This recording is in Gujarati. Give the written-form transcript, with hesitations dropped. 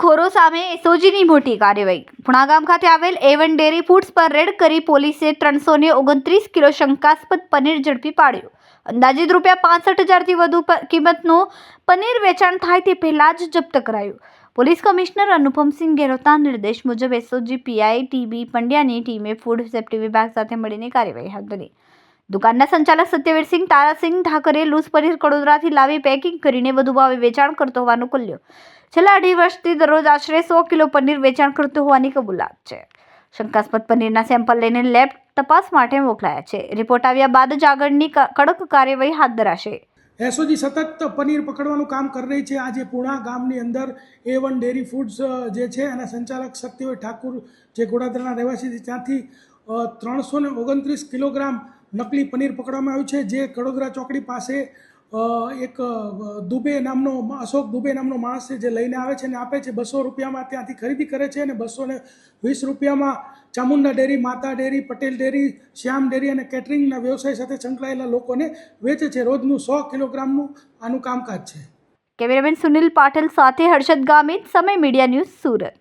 ચોરો સામે એસઓજીની મોટી કાર્યવાહી. પુણા ગામ ખાતે આવેલ A1 ડેરી ફૂડ્સ પર રેડ કરી પોલીસે 329 કિલો શંકાસ્પદ પનીર ઝડપી પાડ્યું. અંદાજિત ₹65,000થી વધુ કિંમતનું પનીર વેચાણ થાય તે પહેલા જ જપ્ત કરાયું. પોલીસ કમિશનર અનુપમસિંહ ગેહલોતના નિર્દેશ મુજબ એસઓજી પીઆઈ ટીબી પંડ્યાની ટીમે ફૂડ સેફ્ટી વિભાગ સાથે મળીને કાર્યવાહી હાથ ધરી. દુકાનના સંચાલક સત્યવીરસિંહ તારાસિંહ ઠાકરે લૂઝ પનીર કડોદરાથી લાવી પેકિંગ કરીને વધુ ભાવે વેચાણ કરતો હોવાનું ખુલ્યું. છેલ્લા 2.5 વર્ષથી દરરોજ આશરે 100 કિલો પનીર વેચાણ કરતો હોવાની કબૂલાત છે. શંકાસ્પદ પનીરના સેમ્પલ લઈને લેબ તપાસ માટે મોકલાયા છે. રિપોર્ટ આવ્યા બાદ જ આગળની કડક કાર્યવાહી હાથ ધરાશે. એસઓજી સતત પનીર પકડવાનું કામ કરી રહી છે. આજે પુણા ગામની અંદર A1 ડેરી ફૂડ્સ જે છે એના સંચાલક સત્યવીર ઠાકુર જે ગોડાદરાના રહેવાસી છે ત્યાંથી 329 કિલોગ્રામ નકલી પનીર પકડવામાં આવ્યું છે, જે કડોદરા ચોકડી પાસે એક દુબે નામનો અશોક દુબે નામનો માણસ છે જે લઈને આવે છે અને આપે છે. 200 રૂપિયામાં ત્યાંથી ખરીદી કરે છે અને 220 રૂપિયામાં ચામુંડા ડેરી, માતા ડેરી, પટેલ ડેરી, શ્યામ ડેરી અને કેટરિંગના વ્યવસાય સાથે સંકળાયેલા લોકોને વેચે છે. રોજનું 100 કિલોગ્રામનું આનું કામકાજ છે. કેમેરામેન સુનિલ પાટીલ સાથે હર્ષદ ગામિત, સમય મીડિયા ન્યૂઝ, સુરત.